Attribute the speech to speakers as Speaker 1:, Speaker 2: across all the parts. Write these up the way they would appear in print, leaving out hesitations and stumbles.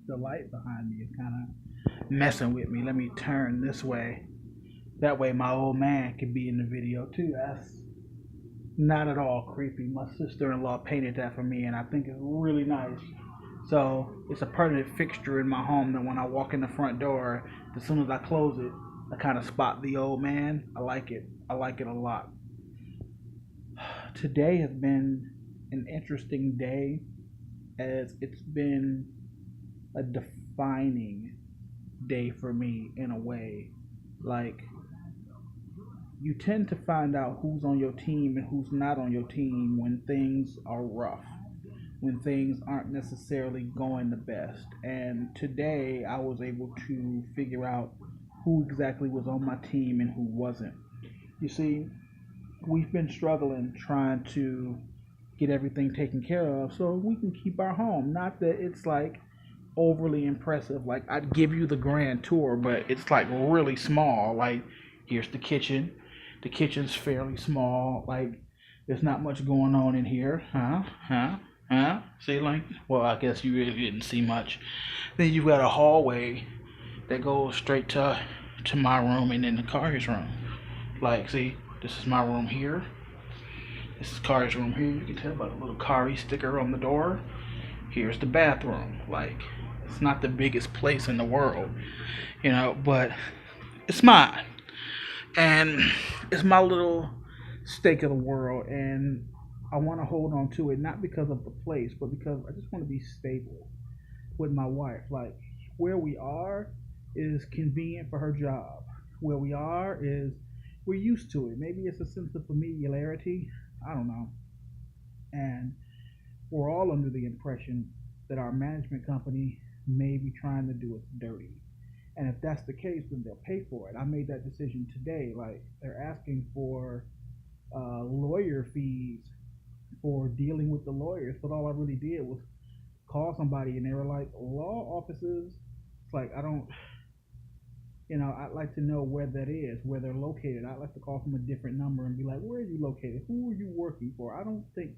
Speaker 1: The light behind me is kind of messing with me. Let me turn this way. That way my old man can be in the video too. That's not at all creepy. My sister-in-law painted that for me, and I think it's really nice. So it's a permanent fixture in my home that when I walk in the front door, as soon as I close it, I kind of spot the old man. I like it. I like it a lot. Today has been an interesting day as it's been a defining day for me in a way. Like, you tend to find out who's on your team and who's not on your team when things are rough, when things aren't necessarily going the best. And today I was able to figure out who exactly was on my team and who wasn't. You see, we've been struggling trying to get everything taken care of so we can keep our home. Not that it's like overly impressive. Like, I'd give you the grand tour, but it's like really small. Like, here's the kitchen. The kitchen's fairly small. Like, there's not much going on in here. Huh? See, like, well, I guess you really didn't see much. Then you've got a hallway that goes straight to my room and then the Kari's room. Like, see, this is my room here. This is Kari's room here. You can tell by the little Kari sticker on the door. Here's the bathroom. Like, it's not the biggest place in the world, but it's mine. And it's my little stake of the world. And I want to hold on to it, not because of the place, but because I just want to be stable with my wife. Like, where we are is convenient for her job. Where we are is we're used to it. Maybe it's a sense of familiarity. I don't know. And we're all under the impression that our management company may be trying to do us dirty. And if that's the case, then they'll pay for it. I made that decision today. Like, they're asking for lawyer fees for dealing with the lawyers, but all I really did was call somebody, and they were like, law offices. It's like, I don't, I'd like to know where that is, where they're located. I'd like to call from a different number and be like, where are you located? Who are you working for? I don't think,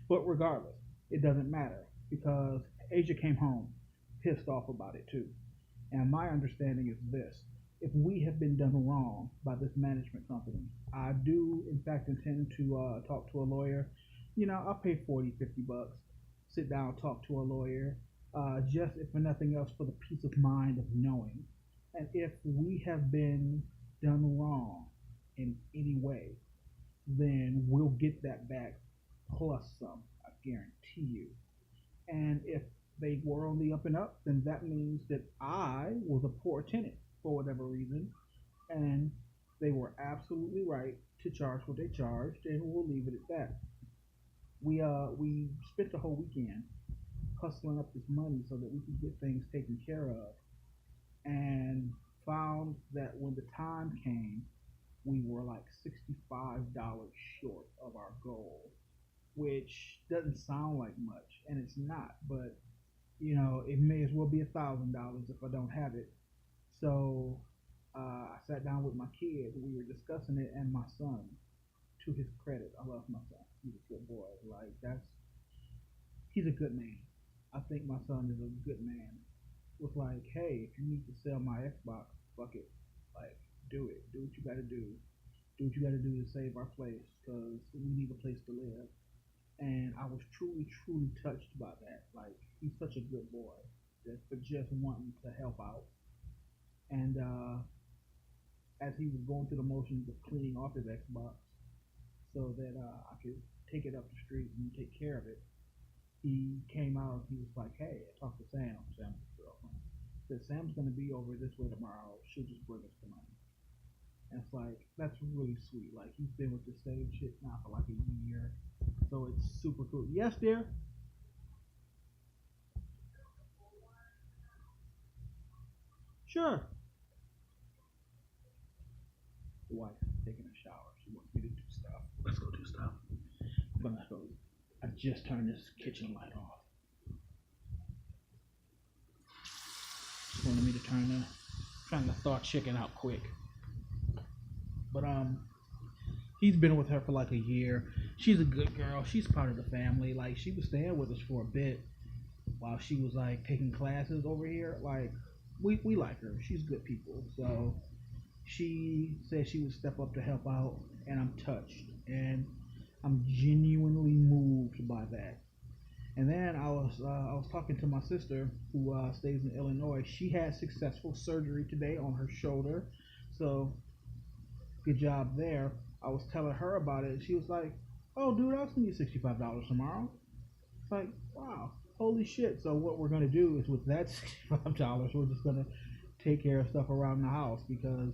Speaker 1: but regardless, it doesn't matter because Asia came home pissed off about it too. And my understanding is this: if we have been done wrong by this management company, I do in fact intend to talk to a lawyer. I'll pay 40, $50, sit down, talk to a lawyer, just if for nothing else for the peace of mind of knowing. And if we have been done wrong in any way, then we'll get that back plus some. I guarantee you. And if they were on the up and up, then that means that I was a poor tenant for whatever reason, and they were absolutely right to charge what they charged, and we'll leave it at that. We spent the whole weekend hustling up this money so that we could get things taken care of, and found that when the time came, we were like $65 short of our goal, which doesn't sound like much, and it's not, but it may as well be $1,000 if I don't have it. So I sat down with my kid. We were discussing it, and my son, to his credit, I love my son. He's a good boy. Like, he's a good man. I think my son is a good man. Was like, hey, if you need to sell my Xbox, fuck it. Like, do it. Do what you got to do. Do what you got to do to save our place because we need a place to live. And I was truly, truly touched by that. Like, he's such a good boy for just wanting to help out. And as he was going through the motions of cleaning off his Xbox so that I could take it up the street and take care of it, he came out. He was like, "Hey, I talked to Sam. Sam's girlfriend. Said Sam's gonna be over this way tomorrow. She'll just bring us the money." And it's like, that's really sweet. Like, he's been with the same shit now for like a year, so it's super cool. Yes, dear. Sure. The wife taking a shower. She wants me to do stuff. Let's go do stuff. But let's go. I just turned this kitchen light off. She wanted me to trying to thaw chicken out quick. But he's been with her for like a year. She's a good girl. She's part of the family. Like, she was staying with us for a bit, while she was like taking classes over here. Like we like her. She's good people. So she said she would step up to help out, and I'm touched, and I'm genuinely moved by that. And then I was talking to my sister who stays in Illinois. She had successful surgery today on her shoulder, so good job there. I was telling her about it. She was like, "Oh, dude, I'll send you $65 tomorrow." It's like, wow, holy shit. So what we're gonna do is with that $65, we're just gonna take care of stuff around the house because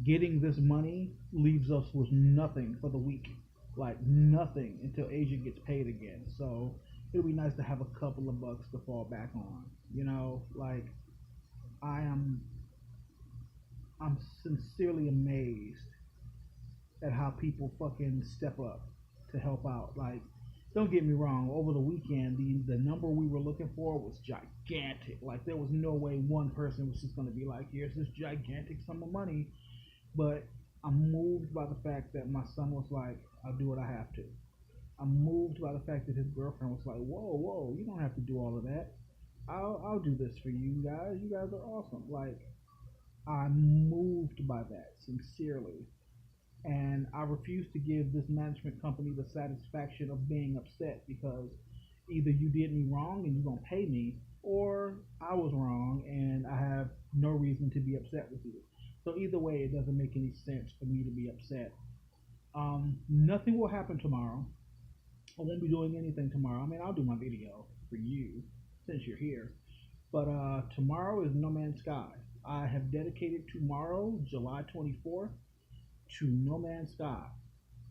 Speaker 1: getting this money leaves us with nothing for the week. Like nothing until Asia gets paid again. So it'll be nice to have a couple of bucks to fall back on. Like I am I'm sincerely amazed at how people fucking step up to help out. Like, don't get me wrong, over the weekend the number we were looking for was gigantic. Like there was no way one person was just gonna be like, here's this gigantic sum of money. But I'm moved by the fact that my son was like, I'll do what I have to. I'm moved by the fact that his girlfriend was like, whoa, you don't have to do all of that. I'll do this for you guys. You guys are awesome. Like, I'm moved by that sincerely. And I refuse to give this management company the satisfaction of being upset because either you did me wrong and you're going to pay me, or I was wrong and I have no reason to be upset with you. So either way, it doesn't make any sense for me to be upset. Nothing will happen tomorrow. I won't be doing anything tomorrow. I mean, I'll do my video for you since you're here. But tomorrow is No Man's Sky. I have dedicated tomorrow, July 24th, to No Man's Sky.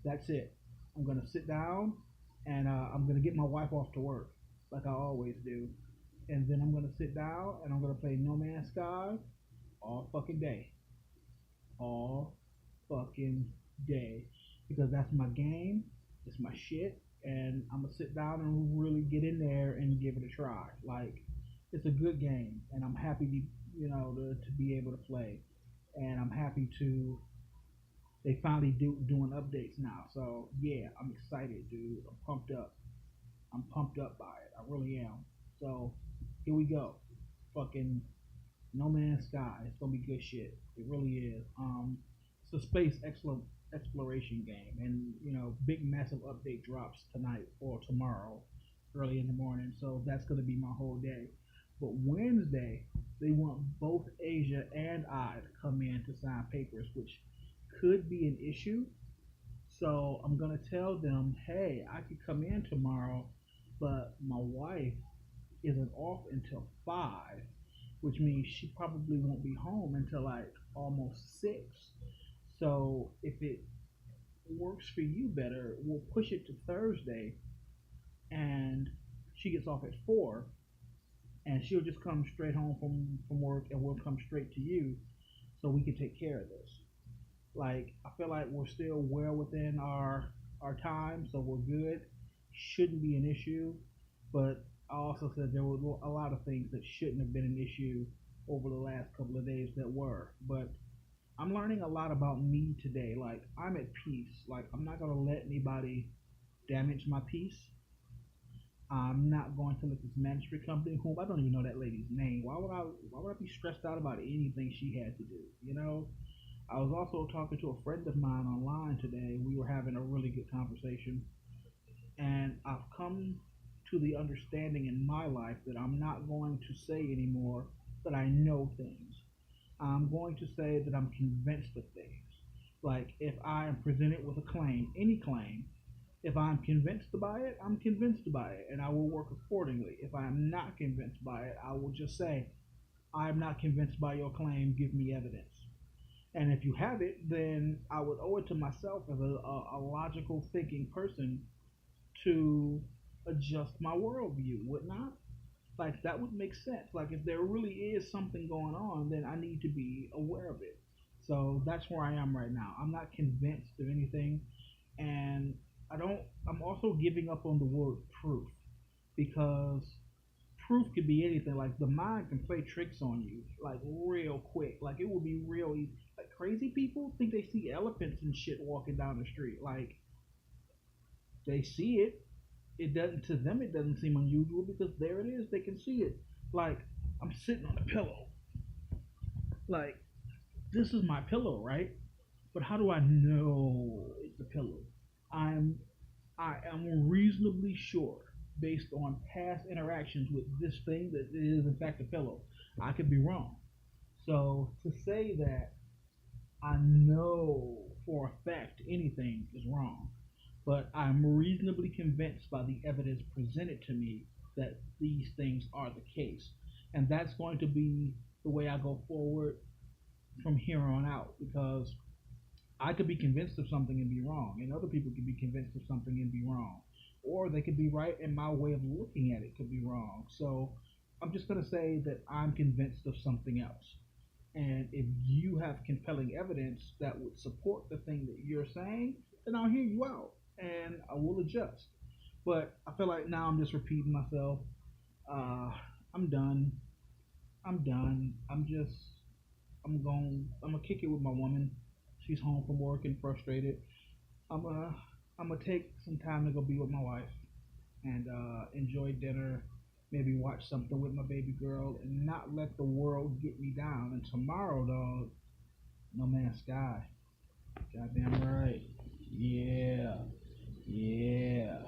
Speaker 1: That's it. I'm going to sit down and I'm going to get my wife off to work like I always do. And then I'm going to sit down and I'm going to play No Man's Sky all fucking day. All fucking day. Because that's my game. It's my shit. And I'm going to sit down and really get in there and give it a try. Like, it's a good game. And I'm happy to be able to play. And I'm happy to they finally doing updates now. So yeah, I'm excited, dude. I'm pumped up. I'm pumped up by it. I really am. So here we go. Fucking No Man's Sky. It's gonna be good shit. It really is. It's a space exploration game, and big massive update drops tonight or tomorrow, early in the morning. So that's gonna be my whole day. But Wednesday, they want both Asia and I to come in to sign papers, which could be an issue. So I'm gonna tell them, hey, I could come in tomorrow, but my wife isn't off until 5, which means she probably won't be home until like almost 6. So if it works for you better, we'll push it to Thursday, and she gets off at 4, and she'll just come straight home from work, and we'll come straight to you, so we can take care of this. Like, I feel like we're still well within our time, so we're good. Shouldn't be an issue, but I also said there were a lot of things that shouldn't have been an issue over the last couple of days that were. But I'm learning a lot about me today. Like, I'm at peace. Like, I'm not gonna let anybody damage my peace. I'm not going to let this management company, whom I don't even know that lady's name. Why would I be stressed out about anything she had to do? I was also talking to a friend of mine online today. We were having a really good conversation, and I've come to the understanding in my life that I'm not going to say anymore that I know things. I'm going to say that I'm convinced of things. Like, if I am presented with a claim, any claim, if I'm convinced by it, I'm convinced by it, and I will work accordingly. If I am not convinced by it, I will just say, I am not convinced by your claim, give me evidence. And if you have it, then I would owe it to myself as a logical thinking person to adjust my worldview, would not? Like, that would make sense. Like, if there really is something going on, then I need to be aware of it. So that's where I am right now. I'm not convinced of anything, and I'm also giving up on the word proof, because proof could be anything. Like, the mind can play tricks on you, like, real quick. Like, it will be real easy. Like, crazy people think they see elephants and shit walking down the street. Like, they see it, it doesn't to them. It doesn't seem unusual because there it is. They can see it. Like I'm sitting on a pillow. Like this is my pillow, right? But how do I know it's a pillow? I'm I am reasonably sure, based on past interactions with this thing, that it is in fact a pillow. I could be wrong. So to say that I know for a fact anything is wrong, but I'm reasonably convinced by the evidence presented to me that these things are the case. And that's going to be the way I go forward from here on out because I could be convinced of something and be wrong, and other people could be convinced of something and be wrong, or they could be right, and my way of looking at it could be wrong. So I'm just going to say that I'm convinced of something else. And if you have compelling evidence that would support the thing that you're saying, then I'll hear you out and I will adjust. But I feel like now I'm just repeating myself. Uh, I'm done. I'm done. I'm gonna kick it with my woman. She's home from work and frustrated. I'm gonna take some time to go be with my wife and enjoy dinner. Maybe watch something with my baby girl and not let the world get me down. And tomorrow, dog, no man's sky. Goddamn right. Yeah. Yeah.